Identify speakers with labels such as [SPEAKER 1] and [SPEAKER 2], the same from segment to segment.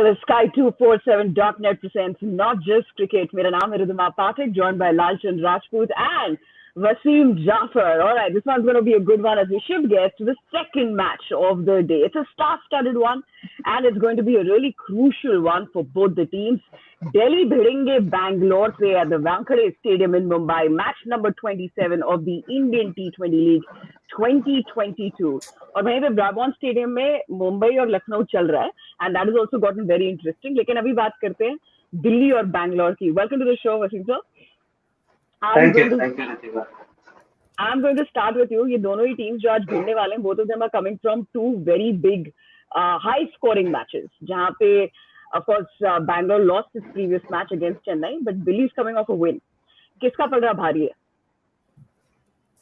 [SPEAKER 1] Well, Sky247.net presents Not Just Cricket. मेरा नाम है रिदमा पाठक, joined by Lalchand Rajput and Wasim Jafar. All right, this one's going to be a good one as we shift gears to the second match of the day. It's a star-studded one, and it's going to be a really crucial one for both the teams. Delhi भिड़ेंगे Bangalore से at the Wankhede Stadium in Mumbai. Match number 27 of the Indian T20 League 2022. और वहीं पे ब्राबॉन stadium में मुंबई और लखनऊ चल रहा है and that is also gotten very interesting. लेकिन अभी बात करते हैं दिल्ली और बैंगलोर की. Welcome to the show Wasim sir.
[SPEAKER 2] Thank you Ritika.
[SPEAKER 1] I am going to start with you. ये दोनों ही टीम्स जो आज भिड़ने वाले हैं, both of them are coming from two very big high scoring matches, जहां पे of course Bangalore lost its previous match against Chennai, but Delhi is coming of a win. किसका पलड़ा भारी है?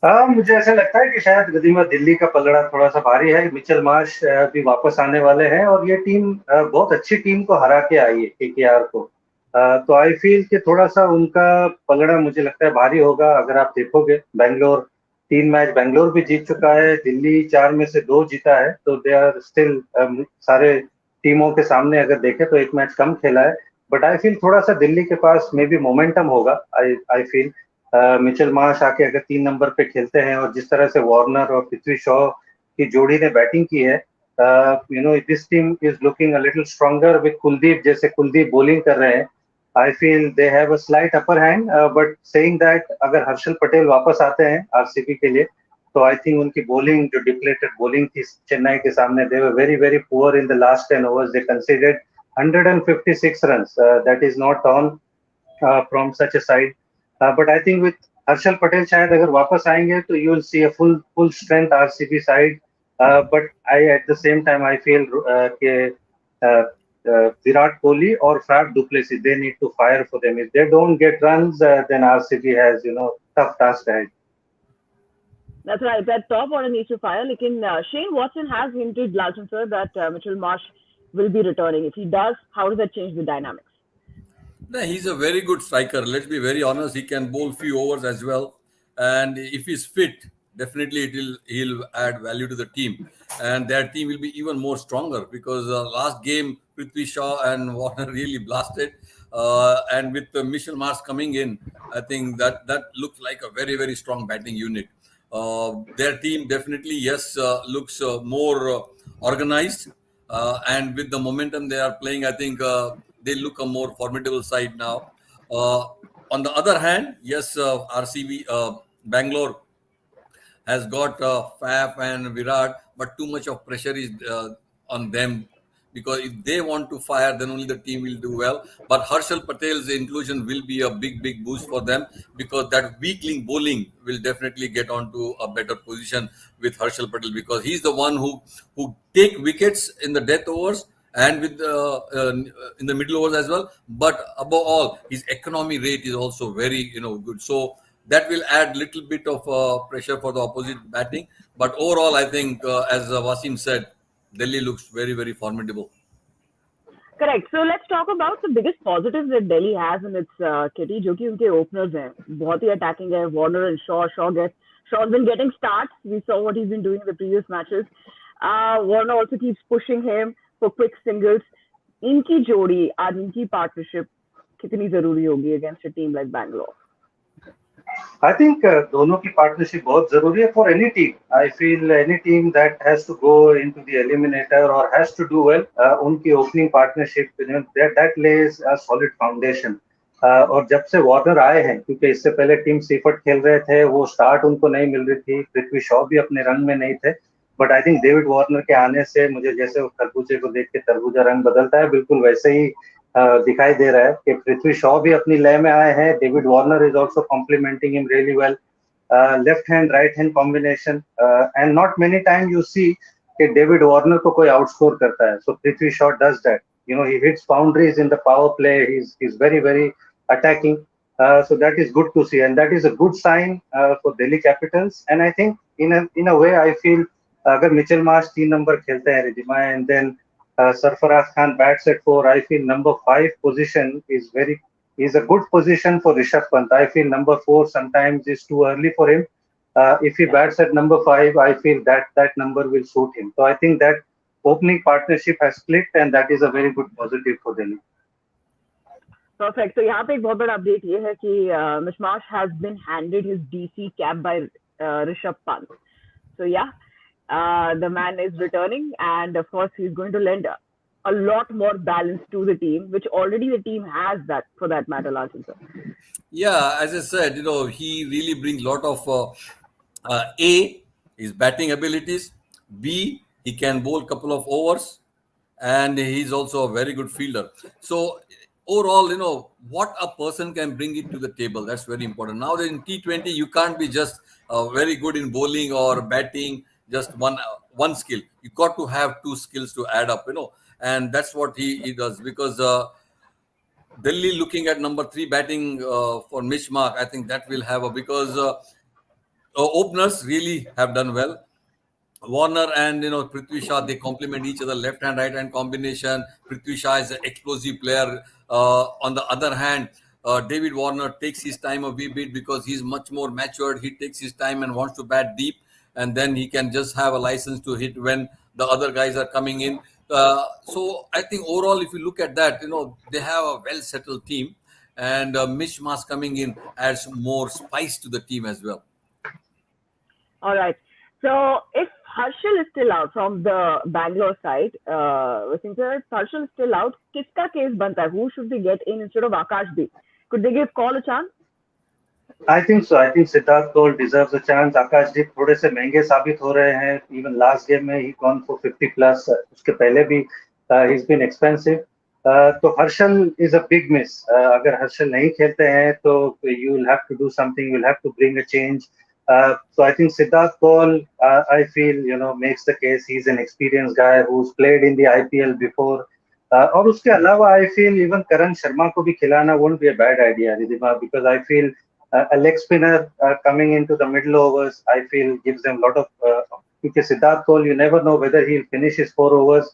[SPEAKER 2] मुझे ऐसा लगता है कि शायद रिद्धिमा दिल्ली का पलड़ा थोड़ा सा भारी है. मिचेल मार्श भी वापस आने वाले हैं और ये टीम बहुत अच्छी टीम को हरा के आई है केकेआर को. तो आई फील कि थोड़ा सा उनका पलड़ा मुझे लगता है भारी होगा. अगर आप देखोगे बैंगलोर 3 मैच बैंगलोर भी जीत चुका है, दिल्ली 4 में से 2 जीता है, तो दे आर स्टिल सारे टीमों के सामने अगर देखें तो 1 मैच कम खेला है. बट आई फील थोड़ा सा दिल्ली के पास मे बी मोमेंटम होगा. आई फील मिचेल मार्श आके अगर 3 नंबर पे खेलते हैं और जिस तरह से वार्नर और पृथ्वी शॉ की जोड़ी ने बैटिंग की है, this team is looking a little stronger with Kuldeep. जैसे कुलदीप बॉलिंग कर रहे हैं, I feel they have a slight upper hand. But saying that अगर हर्षल पटेल वापस आते हैं आरसीबी के लिए, तो आई थिंक उनकी बॉलिंग जो डिप्लेटेड बॉलिंग थी चेन्नई के सामने, they were very very poor in the last 10 overs. They considered 156 runs. That is not on from such a side. But I think with Harshal Patel शायद अगर वापस आएंगे तो you will see a full strength RCB side. But at the same time I feel कि Virat Kohli or Faf du Plessis, they need to fire for them. If they don't get runs, then RCB has tough task ahead.
[SPEAKER 1] That's right. That top order needs to fire. लेकिन Shane Watson has hinted, Lalchand sir, that Mitchell Marsh will be returning. If he does, how does that change the dynamics?
[SPEAKER 3] No, he's a very good striker. Let's be very honest. He can bowl few overs as well, and if he's fit, definitely he'll add value to the team, and their team will be even more stronger because last game Prithvi Shaw and Warner really blasted, and with Mitchell Marsh coming in, I think that looks like a very very strong batting unit. Their team definitely looks more organized, and with the momentum they are playing, I think. They look a more formidable side now. On the other hand, yes, RCB, Bangalore has got Faf and Virat, but too much of pressure is on them because if they want to fire, then only the team will do well. But Harshal Patel's inclusion will be a big boost for them because that weakling bowling will definitely get onto a better position with Harshal Patel because he's the one who take wickets in the death overs and with in the middle overs as well. But above all, his economy rate is also very good. So that will add little bit of pressure for the opposite batting. But overall, I think as Wasim said, Delhi looks very very formidable.
[SPEAKER 1] Correct. So let's talk about the biggest positives that Delhi has in its kitty, जो कि उनके openers हैं. बहुत ही attacking है. Warner and Shaw. Shaw's been getting starts. We saw what he's been doing in the previous matches. Warner also keeps pushing him for quick singles. इनकी जोड़ी, आज इनकी पार्टनरशिप कितनी जरूरी होगी against a team like Bangalore?
[SPEAKER 2] I think दोनों की partnership बहुत जरूरी है for any team. I feel any team that has to go into the eliminator or has to do well, उनकी opening partnership that lays a solid foundation. और जब से Warner आए हैं, क्योंकि इससे पहले टीम सीफर्ट खेल रहे थे, वो स्टार्ट उनको नहीं मिल रही थी, पृथ्वी शॉ भी अपने रंग में नहीं थे. But I think David Warner के आने से मुझे जैसे वो खरबूजे को देख के तरबूजा रंग बदलता है, बिल्कुल वैसे ही दिखाई दे रहा है कि पृथ्वी शॉ भी अपनी लय में आए हैं. David Warner is also complementing him really well. Left hand right hand combination and not many time you see कि डेविड वार्नर को कोई आउटस्कोर करता है. So Prithvi Shaw does that. He hits boundaries in the power play. He is very very attacking. So that is good to see, and that is a good sign for Delhi Capitals. And I think in a way I feel अगर Mitchell Marsh 3 number खेलते हैं Ridhima, and then Sarfaraz Khan bats at 4, I feel number 5 position is a good position for Rishabh Pant. I feel number 4 sometimes is too early for him. If he bats at number 5, I feel that number will suit him. So I think that opening partnership has clicked, and that is a very good positive for Delhi.
[SPEAKER 1] Perfect. So यहाँ पे एक बहुत बड़ा update ये है कि Mishmash has been handed his DC cap by Rishabh Pant. So yeah, the man is returning, and of course he's going to lend a lot more balance to the team, which already the team has that, for that matter, Larsen sir.
[SPEAKER 3] Yeah, as I said, he really brings a lot of A, his batting abilities. B, he can bowl a couple of overs, and he's also a very good fielder. So overall, what a person can bring it to the table. That's very important. Now in T20, you can't be just very good in bowling or batting, just one skill. You got to have two skills to add up, and that's what he does because. Delhi looking at number 3 batting for Mishmark, I think that will have because openers really have done well. Warner and Prithvi Shah, they complement each other, left hand right hand combination. Prithvi Shah is an explosive player. On the other hand, David Warner takes his time a wee bit because he's much more matured. He takes his time and wants to bat deep, and then he can just have a license to hit when the other guys are coming in. So I think overall, if you look at that, they have a well settled team, and Mishmash coming in adds more spice to the team as well.
[SPEAKER 1] All right. So if Harshal is still out from the Bangalore side, if Harshal is still out, kiska case banta hai? Who should they get in instead of Akashdeep? Could they give Kaul a chance?
[SPEAKER 2] I think so. I think Siddharth Kaul deserves a chance. Akashdeep थोड़े से महंगे साबित हो रहे हैं. Even last game में he gone for 50 plus. उसके पहले भी he's been expensive. तो Harshal is a big miss. अगर हर्षल नहीं खेलते हैं तो you will have to do something. You will have to bring a change. So I think Siddharth Kaul, I feel makes the case. He's an experienced guy who's played in the IPL before. और उसके अलावा I feel even Karan Sharma को भी खिलाना won't be a bad idea, Ridhima, because I feel a leg spinner coming into the middle overs, I feel gives them a lot of. क्योंकि सिद्धार्थ कोल, you never know whether he'll finish his 4 overs.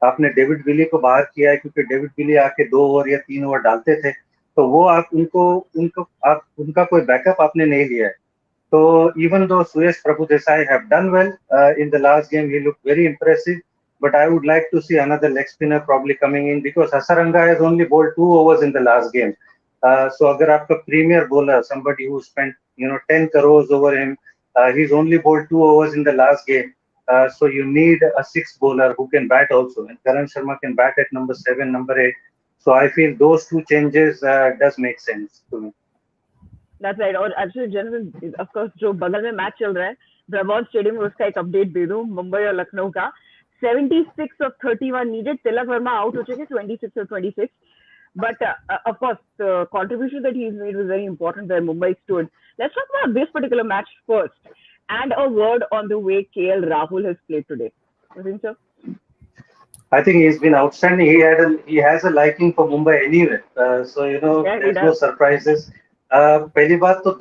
[SPEAKER 2] आपने David Willey को बाहर किया है क्योंकि David Willey आके 2 over या 3 over डालते थे, तो वो आप उनका कोई बैकअप आपने नहीं लिया है. So even though Suyash Prabhudesai have done well in the last game, he looked very impressive. But I would like to see another leg spinner probably coming in because Hasaranga has only bowled 2 overs in the last game. So अगर आपका premier bowler, somebody who spent 10 crores over him, he's only bowled 2 overs in the last game. So you need a 6th bowler who can bat also, and Karan Sharma can bat at number 7, number 8. So I feel those 2 changes does make sense to me.
[SPEAKER 1] That's right. और actually general, of course, जो बगल में match चल रहा है Brahmotsav stadium में, उसका एक अपडेट दे दूं. मुंबई और लखनऊ का 76 of 31 needed. Tilak Varma out हो चुके 26 of 26. But of course, the contribution that he's made was very important where Mumbai stood. Let's talk about this particular match first, and a word on the way KL Rahul has played today. You think so?
[SPEAKER 2] I think he's been outstanding. He has a liking for Mumbai anyway. So there's no surprises. पहली बात तो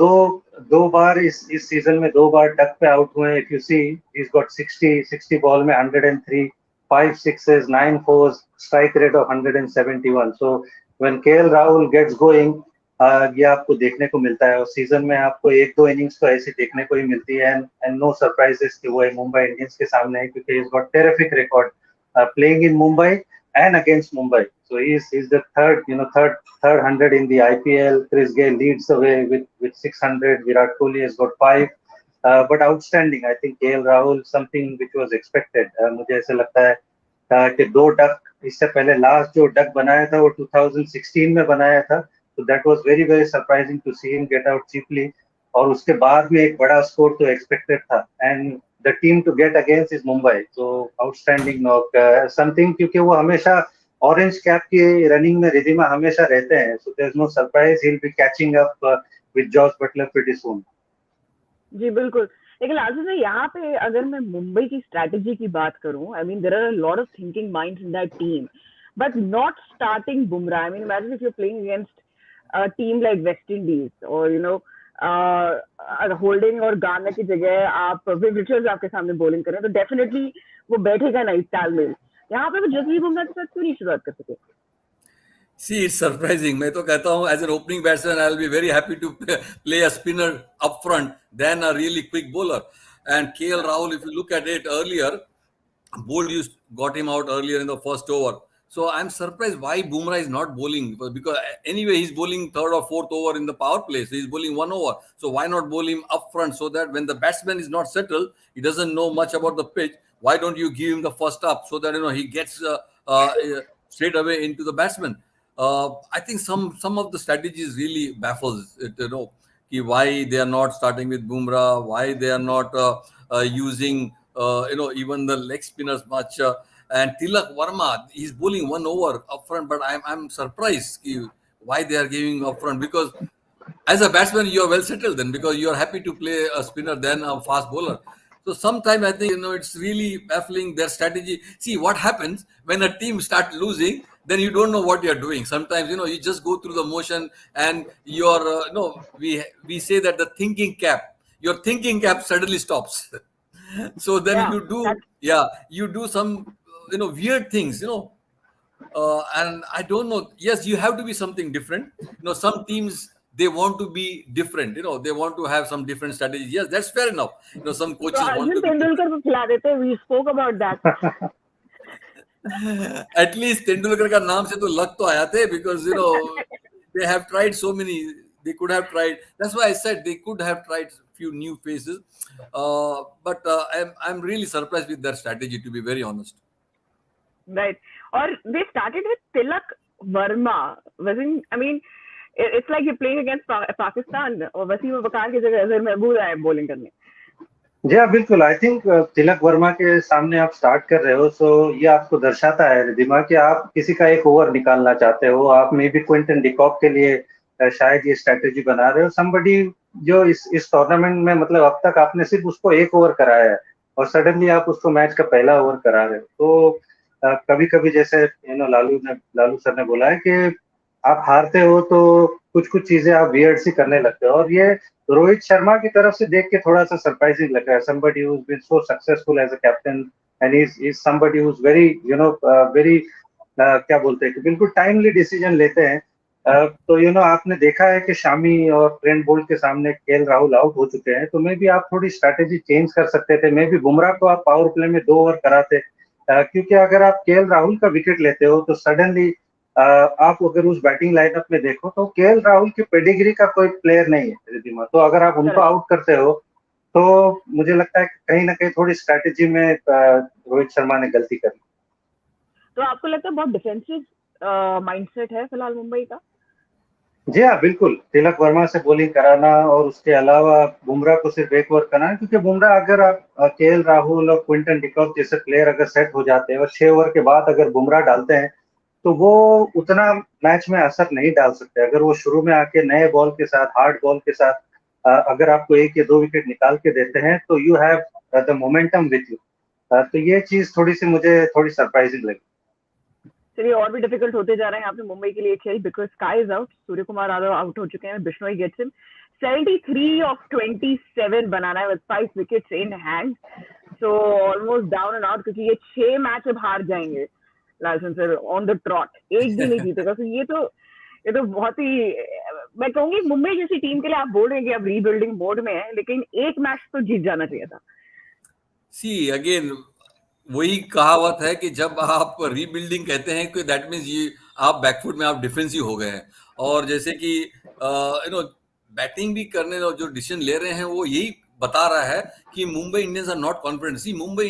[SPEAKER 2] दो बार इस season में 2 बार duck पे out हुए. If you see, he's got 60 ball में 103, 5 sixes, 9 fours, strike rate of 171. So when KL Rahul gets going, ये आपको देखने को मिलता है. और सीजन में आपको 1-2 इनिंग्स तो ऐसी देखने को ही मिलती है. एंड नो सरप्राइजेस कि वो मुंबई इंडियंस के सामने है क्योंकि he's got terrific record playing in Mumbai and against Mumbai. So he's the third 100 in the IPL. Chris Gayle leads the way with 600. Virat Kohli has got 5. But outstanding. I think KL Rahul, something which was expected. मुझे ऐसा लगता है कि 2 duck इससे पहले last जो duck बनाया था वो 2016 में बनाया था. So that was very very surprising to see him get out cheaply. और उसके बाद में एक बड़ा स्कोर तो एक्सपेक्टेड था. And the team to get against is Mumbai. So outstanding knock. Something क्योंकि वो हमेशा ऑरेंज कैप की रनिंग में रिधिमा हमेशा रहते हैं. So there's no surprise he'll be catching up with Josh Butler pretty soon.
[SPEAKER 1] जी बिल्कुल. लेकिन लाजमी से यहाँ पे अगर मैं मुंबई की स्ट्रैटेजी की बात करूँ, I mean there are a lot of thinking minds in that team, but not starting Bumrah. I mean imagine if you're playing against a team like West Indies or holding और गाना की जगह आप Viv Richards आपके सामने bowling करें तो definitely वो बैठेगा नहीं तालमेल. यहाँ पे वो जसप्रीत बुमराह के साथ क्यों नहीं शुरुआत कर सके?
[SPEAKER 3] See, it's surprising. मैं तो कहता हूँ as an opening batsman, I'll be very happy to play a spinner up front than a really quick bowler. And KL Rahul, if you look at it earlier, Bold used got him out earlier in the first over. So I'm surprised why Bumrah is not bowling, because anyway he's bowling third or fourth over in the power play. So he's bowling 1 over. So why not bowl him up front, so that when the batsman is not settled, he doesn't know much about the pitch. Why don't you give him the first up, so that he gets straight away into the batsman? I think some of the strategies really baffles it. Why they are not starting with Bumrah, why they are not using even the leg spinners much. And Tilak Verma, he's bowling 1 over up front, but I'm surprised why they are giving up front, because as a batsman you are well settled then, because you are happy to play a spinner than a fast bowler. So sometimes I think it's really baffling their strategy. See what happens when a team start losing, then you don't know what you're doing. Sometimes you just go through the motion, and your we say that your thinking cap suddenly stops. So then
[SPEAKER 1] Yeah, that's
[SPEAKER 3] you do some weird things, and I don't know. Yes, you have to be something different. Some teams, they want to be different. They want to have some different strategies. Yes, that's fair enough. Some
[SPEAKER 1] तो
[SPEAKER 3] coaches want
[SPEAKER 1] Arjun
[SPEAKER 3] to be different.
[SPEAKER 1] Tendulkar को खिला देते. We spoke about that.
[SPEAKER 3] At least Tendulkar का नाम से तो लग तो आया थे, because they have tried so many. They could have tried. That's why I said they could have tried few new faces. But I'm really surprised with their strategy, to be very honest.
[SPEAKER 1] Right. Or they started with Tilak Verma. I mean, it's like you're playing against Pakistan. और वसीम बकार की जगह अजहर महमूद आए bowling करने.
[SPEAKER 2] जी हाँ, बिल्कुल. I think Tilak Varma के सामने आप स्टार्ट कर रहे हो, सो ये आपको दर्शाता है रिद्धिमा कि आप किसी का एक ओवर निकालना चाहते हो. आप मे बी क्विंटन डिकॉक के लिए शायद ये स्ट्रेटेजी बना रहे हो. समबडी जो इस टूर्नामेंट में, मतलब अब तक आपने सिर्फ उसको एक ओवर कराया है, और सडनली आप उसको मैच का पहला ओवर करा रहे हो. तो कभी कभी जैसे लालू सर ने बोला है कि आप हारते हो तो कुछ कुछ चीजें आप वियर्ड सी करने लगते हो, और ये रोहित शर्मा की तरफ से देख के थोड़ा सा सरप्राइजिंग लग रहा है. somebody who's been so successful as a captain, and is somebody who's very very क्या बोलते हैं कि बिल्कुल टाइमली डिसीजन लेते हैं. तो आपने देखा है कि शामी और ट्रेंट बोल्ट के सामने केएल राहुल आउट हो चुके हैं, तो मे बी आप थोड़ी स्ट्रैटेजी चेंज कर सकते थे. मे बी बुमराह को आप पावर प्ले में 2 ओवर कराते, क्योंकि अगर आप केएल राहुल का विकेट लेते हो तो सडनली आप अगर उस बैटिंग लाइनअप में देखो तो केएल राहुल की पेडिग्री का कोई प्लेयर नहीं है रिद्धिमा. तो अगर आप उनको आउट करते हो तो मुझे लगता है कि कहीं ना कहीं थोड़ी स्ट्रैटेजी में रोहित शर्मा ने गलती करी.
[SPEAKER 1] तो आपको लगता है बहुत डिफेंसिव माइंडसेट है फिलहाल मुंबई का?
[SPEAKER 2] जी हाँ, बिल्कुल. तिलक वर्मा से बॉलिंग कराना और उसके अलावा बुमराह को सिर्फ एक ओवर कराना, क्योंकि बुमराह, अगर आप केएल राहुल और क्विंटन डिकॉक जैसे प्लेयर अगर सेट हो जाते हैं और 6 ओवर के बाद अगर बुमराह डालते हैं, तो वो उतना मैच में असर नहीं डाल सकते. अगर वो शुरू में आके नए बॉल के साथ, हार्ड बॉल के साथ अगर आपको 1 या 2 विकेट निकाल के देते हैं, तो you have the momentum with you. तो ये चीज मुझे थोड़ी सरप्राइजिंग लगी.
[SPEAKER 1] चलिए, और भी डिफिकल्ट होते जा रहे हैं यहाँ पे मुंबई के लिए खेल, because Sky is out. Surya Kumar Yadav out हो चुके हैं. Bishnoi gets him. 73 of 27 बनाना है with 5 wickets in hand. So almost down and out, क्योंकि ये 6 मैच अब हार जाएंगे Lalchand sir on the trout. एक भी नहीं जीतेगा. तो ये तो बहुत ही, मैं कहूंगी मुंबई जैसी टीम के लिए आप बोल रहे हैं कि आप रीबिल्डिंग मोड में है, लेकिन एक मैच तो जीत जाना चाहिए था.
[SPEAKER 3] सी अगेन वही कहावत है कि जब आप रीबिल्डिंग कहते हैं कि दैट मीन्स ये आप बैकफुट में आप डिफेंसिव हो गए हैं. और जैसे कि बैटिंग भी करने जो डिसीजन ले रहे हैं वो यही बता रहा है कि Mumbai Indians are not confident. See Mumbai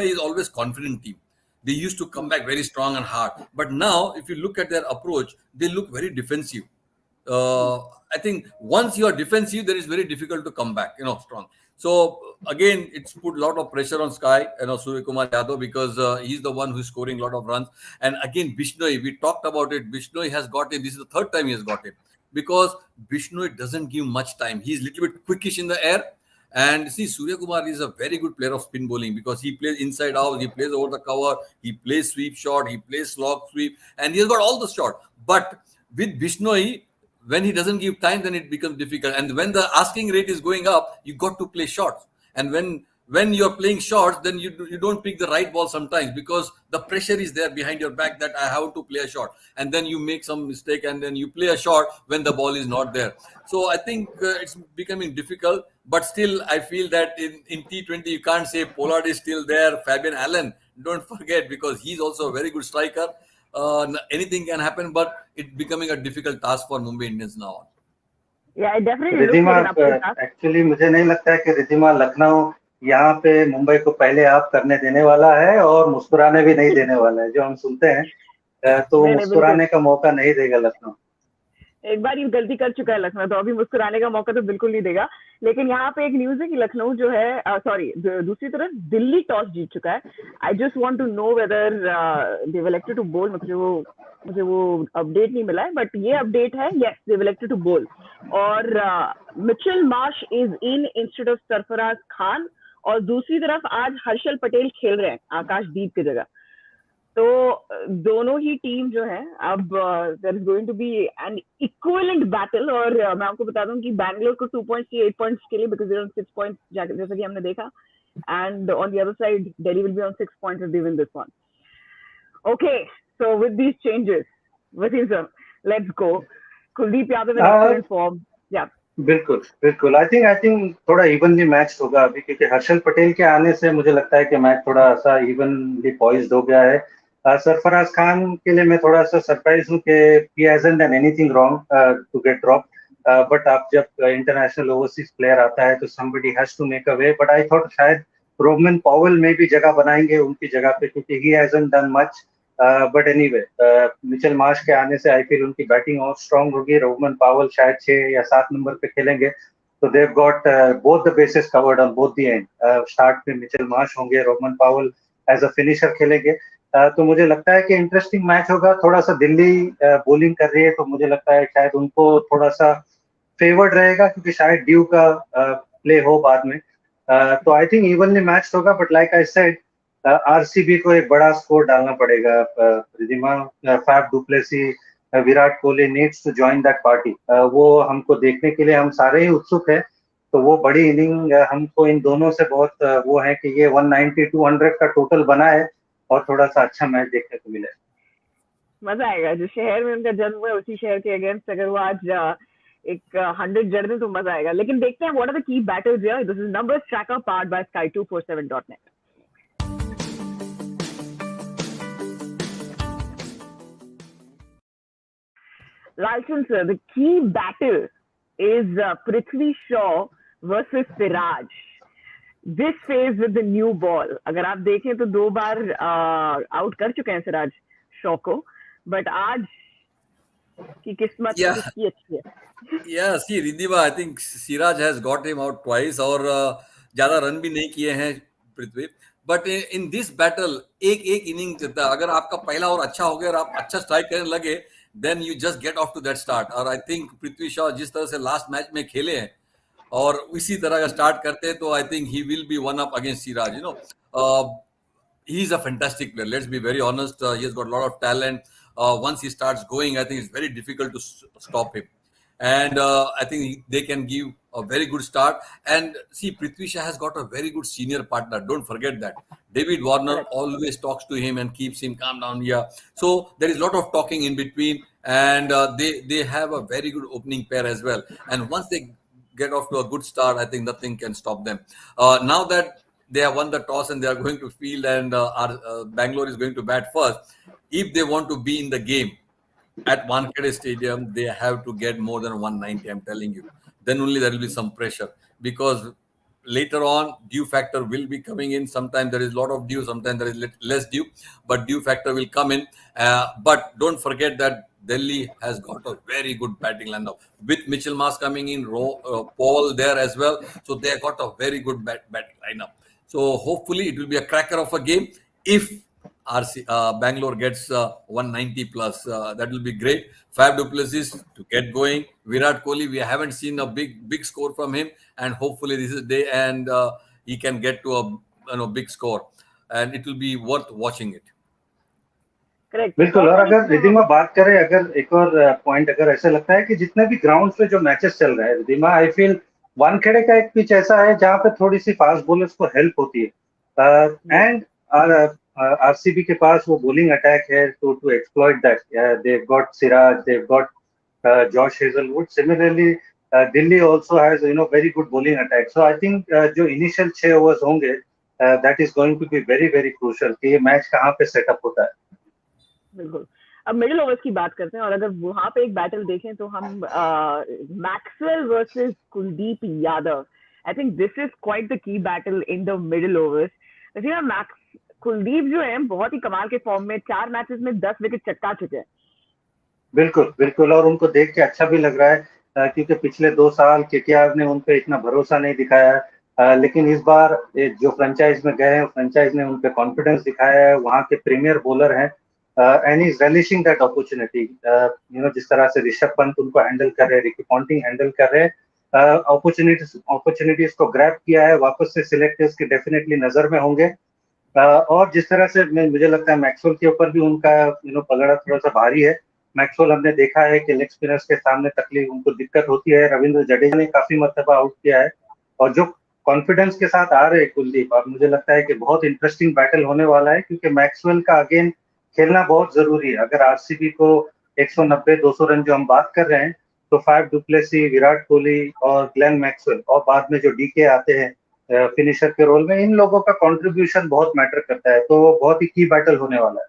[SPEAKER 3] is always confident team. They used to come back very strong and hard, but now if you look at their approach, they look very defensive. I think once you are defensive, then it's very difficult to come back strong. So again, it's put a lot of pressure on Sky, Surya Kumar Yadav, because he's the one who's scoring a lot of runs. And again, Bishnoi, we talked about it. Bishnoi has got him. This is the third time he has got him, because Bishnoi doesn't give much time. He's a little bit quickish in the air. And see, Surya Kumar is a very good player of spin bowling, because he plays inside out, he plays over the cover, he plays sweep shot, he plays slog sweep, and he's got all the shot. But with Bishnoi, when he doesn't give time, then it becomes difficult. And when the asking rate is going up, you got to play shots. And when you're playing shots, then you don't pick the right ball sometimes, because the pressure is there behind your back that I have to play a shot, and then you make some mistake and then you play a shot when the ball is not there. So I think it's becoming difficult. But still, I feel that in T20 you can't say Pollard is still there. Fabian Allen, don't forget, because he's also a very good striker. Anything can happen, but it's becoming a difficult task for Mumbai Indians now on.
[SPEAKER 1] Yeah, it definitely looks
[SPEAKER 2] Riddhima,
[SPEAKER 1] like an uphill task.
[SPEAKER 2] Actually मुझे नहीं लगता है कि रिद्धिमा लखनऊ यहाँ पे मुंबई को पहले आप करने देने वाला है और मुस्कुराने भी नहीं देने वाला है, जो हम सुनते हैं, तो वो
[SPEAKER 1] नहीं, बिल्कुल।
[SPEAKER 2] मुस्कुराने का मौका नहीं देगा लखनऊ।
[SPEAKER 1] एक बार ये गलती कर चुका है लखनऊ, तो अभी मुस्कुराने का मौका तो बिल्कुल नहीं देगा। लेकिन यहाँ पे एक न्यूज है कि लखनऊ जो है, सॉरी, दूसरी तरफ दिल्ली टॉस जीत चुका है। I just want to know whether they were elected to bowl. मुझे वो अपडेट नहीं मिला है, बट ये अपडेट है, yes they were elected to bowl. और Mitchell Marsh is in instead of Sarfaraz Khan, और दूसरी तरफ आज हर्षल पटेल खेल रहे हैं आकाशदीप की जगह। तो दोनों ही टीम जो है, अब there is going to be an equivalent battle. और मैं आपको बता दूं कि बैंगलोर को 2 पॉइंट्स चाहिए 8 पॉइंट्स के लिए, because they are on 6 points, जैसा कि हमने देखा। And on the other side Delhi will be on 6 points if they win this one. Okay, so with these changes, Wasim sir, let's go. Kuldeep Yadav in excellent form. Yeah
[SPEAKER 2] बिल्कुल बिल्कुल, I think थोड़ा evenly match होगा अभी, क्योंकि हर्षल पटेल के आने से मुझे लगता है कि मैच थोड़ा सा इवनली पॉइज्ड हो गया है। सरफराज खान के लिए मैं थोड़ा सा सरप्राइज हूँ कि he hasn't done anything wrong to get drop, but आप जब इंटरनेशनल ओवरसीज प्लेयर आता है तो somebody has to make a way. But I thought शायद रोमन पॉवेल में भी जगह बनाएंगे उनकी जगह पे, क्योंकि he hasn't done much. But anyway, Mitchell Marsh के आने से आई फील उनकी बैटिंग और स्ट्रांग होगी। रोमन पावल शायद 6 या 7 नंबर पे खेलेंगे, तो देव got both the basis covered on both the end. Start में मिचेल मार्श होंगे, रोमन पावल एज अ फिनिशर खेलेंगे। तो मुझे लगता है कि इंटरेस्टिंग मैच होगा। थोड़ा सा दिल्ली बॉलिंग कर रही है, तो मुझे लगता है शायद उनको थोड़ा सा फेवर्ड रहेगा, क्योंकि शायद ड्यू का प्ले हो बाद में। तो आई थिंक इवनली मैच होगा, but like I said, RCB को एक बड़ा स्कोर डालना पड़ेगा। Riddhima, Faf du Plessis, Virat Kohli needs to join that party. वो हमको देखने के लिए हम सारे ही उत्सुक हैं। तो वो बड़ी इनिंग हमको इन दोनों से बहुत वो है कि ये 190 200 का टोटल बना है और थोड़ा सा अच्छा मैच देखने को मिले।
[SPEAKER 1] मजा आएगा। जो शहर में उनका जन्म हुआ है, उसी शहर के अगेंस्ट अगर वो आज एक 100 जड़ दें तो मजा आएगा। लेकिन देखते हैं what are the key battles here. This is numbers tracker powered by sky247.net. Lalchan sir, the key battle is Prithvi Shaw versus Siraj. This phase with the new ball. अगर आप देखें तो 2 बार आउट कर चुके हैं सिराज शॉ को, बट आज की किस्मत किसकी अच्छी है?
[SPEAKER 3] Yeah, see, Ridhiva, I think Siraj has got him out twice, और ज्यादा रन भी नहीं किए हैं पृथ्वी। बट इन दिस बैटल एक इनिंग चलता है। अगर आपका पहला ओवर अच्छा हो गया और आप अच्छा स्ट्राइक करने लगे, then you just get off to that start. और आई थिंक पृथ्वी शॉ जिस तरह से लास्ट मैच में खेले हैं और इसी तरह का स्टार्ट करते हैं, तो I think he will be one up against Siraj. He is a fantastic player. Let's be very honest. He has got a lot of talent. Once he starts going, I think it's very difficult to stop him. And I think they can give a very good start. And see, Prithvi Shah has got a very good senior partner. Don't forget that. David Warner always talks to him and keeps him calm down here. So there is a lot of talking in between. And they have a very good opening pair as well. And once they get off to a good start, I think nothing can stop them. Now that they have won the toss and they are going to field, and Bangalore is going to bat first, if they want to be in the game at Wankhede Stadium, they have to get more than 190, I'm telling you. Then only there will be some pressure, because later on, dew factor will be coming in. Sometimes there is a lot of dew, sometimes there is less dew, but dew factor will come in. But don't forget that Delhi has got a very good batting lineup with Mitchell Marsh coming in, Paul there as well. So they have got a very good batting lineup. So hopefully it will be a cracker of a game. If Bangalore gets 190 plus, that will be great. Faf du Plessis to get going. Virat Kohli, we haven't seen a big score from him, and hopefully this is the day and he can get to a big score, and it will be worth watching it.
[SPEAKER 2] बिल्कुल। और अगर रिद्धिमा बात करें, अगर एक और point, अगर ऐसा लगता है कि जितने भी ग्राउंड पे जो मैचेस चल रहे हैं रिद्धिमा, आई फील वानखेड़े का एक पिच ऐसा है जहाँ पे थोड़ी सी फास्ट बॉलर्स को हेल्प होती है, एंड आरसीबी के पास वो बॉलिंग अटैक है to exploit that. They've got Siraj, they've got Josh Hazlewood, similarly Delhi also has very good bowling attack. So I think जो initial 6 overs होंगे, that is going to be very very crucial कि ये match कहाँ पे setup होता है.
[SPEAKER 1] बिल्कुल. अब मिडिल ओवर्स की बात करते हैं और अगर वहां पे एक बैटल देखें तो हम Maxwell versus Kuldeep Yadav. I think this is quite the key battle in the middle overs. Kuldeep जो है बहुत ही कमाल के फॉर्म में 4 मैचेस में 10 विकेट चटका चुके हैं.
[SPEAKER 2] बिल्कुल बिल्कुल, और उनको देख के अच्छा भी लग रहा है क्योंकि पिछले 2 साल केकेआर ने उन पे इतना भरोसा नहीं दिखाया, लेकिन इस बार जो फ्रेंचाइज में गए हैं फ्रेंचाइज ने उन पे कॉन्फिडेंस दिखाया है. वहाँ के प्रीमियर बॉलर हैं and is relishing that opportunity. जिस तरह से ऋषभ पंत उनको हैंडल कर रहे हैं, रिकी पॉन्टिंग हैंडल कर रहे हैं, अपॉर्चुनिटीज को ग्रैब किया है. वापस से सिलेक्टर्स के डेफिनेटली नजर में होंगे. और जिस तरह से मुझे लगता है मैक्सवेल के ऊपर भी उनका पलड़ा थोड़ा सा भारी है. मैक्सवेल हमने देखा है कि लेग स्पिनर्स के सामने तकलीफ उनको दिक्कत होती है. रविंद्र जडेजा ने काफी मरतबा आउट किया है और जो कॉन्फिडेंस के साथ आ रहे हैं कुलदीप, अब मुझे लगता है कि बहुत इंटरेस्टिंग बैटल होने वाला है क्योंकि मैक्सवेल का अगेन खेलना बहुत जरूरी है. अगर आरसीबी को 190-200 रन जो हम बात कर रहे हैं तो Faf du Plessis, Virat Kohli और ग्लेन मैक्सवेल और बाद में जो डीके आते हैं फिनिशर के रोल में, इन लोगों का कंट्रीब्यूशन बहुत मैटर करता है. तो बहुत ही की बैटल होने वाला है.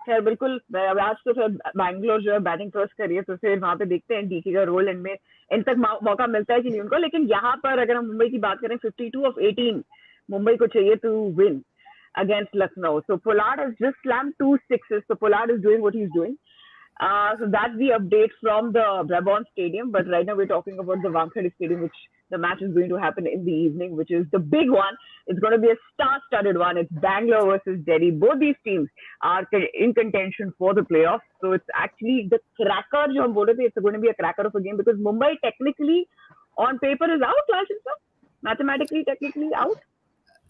[SPEAKER 1] खैर बिल्कुल. आज तो फिर बैंगलोर जो है बैटिंग फर्स्ट करी है तो फिर वहां पे देखते हैं डीके का रोल एंड में इन तक मौका मिलता है कि नहीं उनको. लेकिन यहाँ पर अगर हम मुंबई की बात करें 52 of 18 मुंबई को चाहिए to win against Lucknow. So Pollard has just slammed 2 sixes. So Pollard is doing what he's doing. So that's the update from the Brabant Stadium. But right now we're talking about the Wankhede Stadium, which the match is going to happen in the evening, which is the big one. It's going to be a star-studded one. It's Bangalore versus Delhi. Both these teams are in contention for the playoffs. So it's actually the cracker. जो हम बोल रहे थे, it's going to be a cracker of a game because Mumbai technically, on paper, is out. Mathematically, technically out.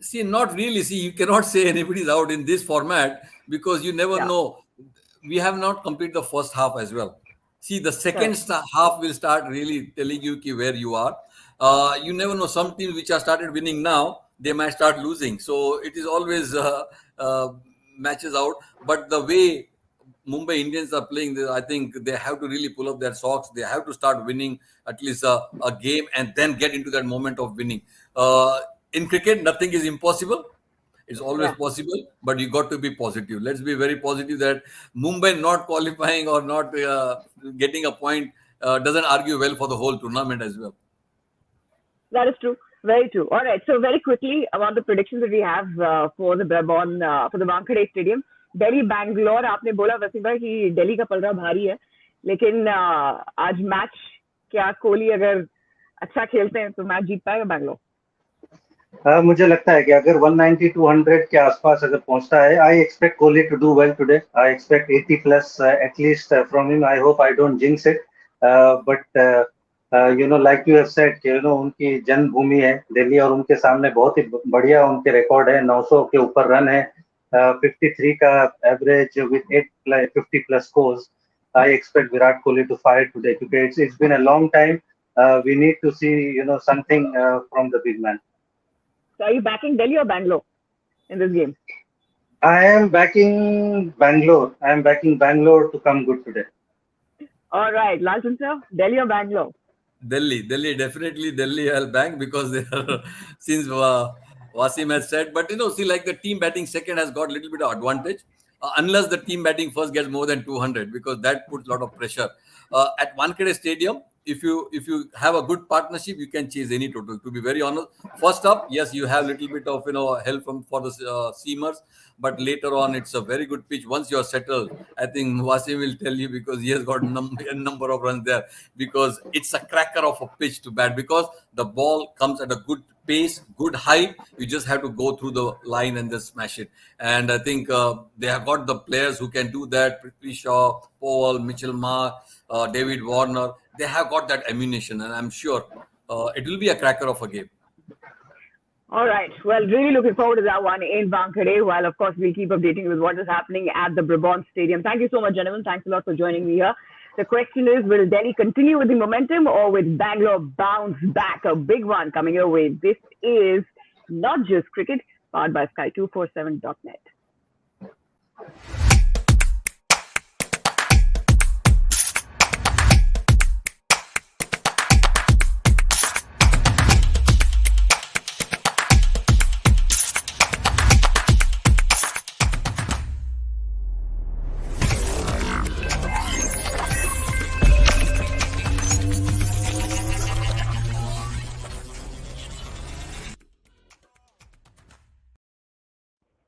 [SPEAKER 3] See, not really. See, you cannot say anybody's out in this format because you never know. We have not completed the first half as well. See, the second half will start really telling you where you are. You never know. Some teams which are started winning now, they might start losing. So it is always matches out. But the way Mumbai Indians are playing, I think they have to really pull up their socks. They have to start winning at least a game and then get into that moment of winning. In cricket, nothing is impossible. It's always possible, but you got to be positive. Let's be very positive that Mumbai not qualifying or not getting a point doesn't argue well for the whole tournament as well.
[SPEAKER 1] That is true. Very true. All right. So very quickly about the predictions that we have for the Brabant, for the Wankhede Stadium. Delhi Bangalore. आपने बोला वसीम भाई कि दिल्ली का पलड़ा भारी है, लेकिन आज मैच क्या कोहली अगर अच्छा खेलते हैं तो मैच जीत पाएगा बैंगलोर?
[SPEAKER 2] मुझे लगता है कि अगर 190-200 के आसपास अगर पहुंचता है, I expect Kohli to do well today. I expect 80+ at least from him. I hope I don't jinx it, but like you have said कि उनकी जन्मभूमि है दिल्ली और उनके सामने बहुत ही बढ़िया उनके रिकॉर्ड है. 900 के ऊपर रन है, 53 का average with 50+ scores. I expect Virat Kohli to fire today क्योंकि it's been a long time. We need to see something from the big man.
[SPEAKER 1] So are you backing Delhi or Bangalore in this game?
[SPEAKER 2] I am backing Bangalore. I am backing Bangalore to come good today.
[SPEAKER 1] All right, Lalchan sir, Delhi or Bangalore?
[SPEAKER 3] Delhi, definitely Delhi. I'll bank because they are since Wasim has said. But see, like the team batting second has got a little bit of advantage, unless the team batting first gets more than 200 because that puts a lot of pressure. At Wankhede Stadium, if you have a good partnership, you can chase any total. To be very honest, first up, yes, you have a little bit of help for the seamers, but later on, it's a very good pitch. Once you are settled, I think Wasim will tell you because he has got a number of runs there because it's a cracker of a pitch to bat because the ball comes at a good pace, good height. You just have to go through the line and just smash it. And I think they have got the players who can do that. Prithvi Shaw, Powell, Mitchell Marsh, David Warner. They have got that ammunition, and I'm sure it will be a cracker of a game.
[SPEAKER 1] All right. Well, really looking forward to that one in Wankhede. While, of course, we'll keep updating you with what is happening at the Brabant Stadium. Thank you so much, gentlemen. Thanks a lot for joining me here. The question is, will Delhi continue with the momentum or will Bangalore bounce back? A big one coming your way. This is Not Just Cricket, powered by Sky247.net.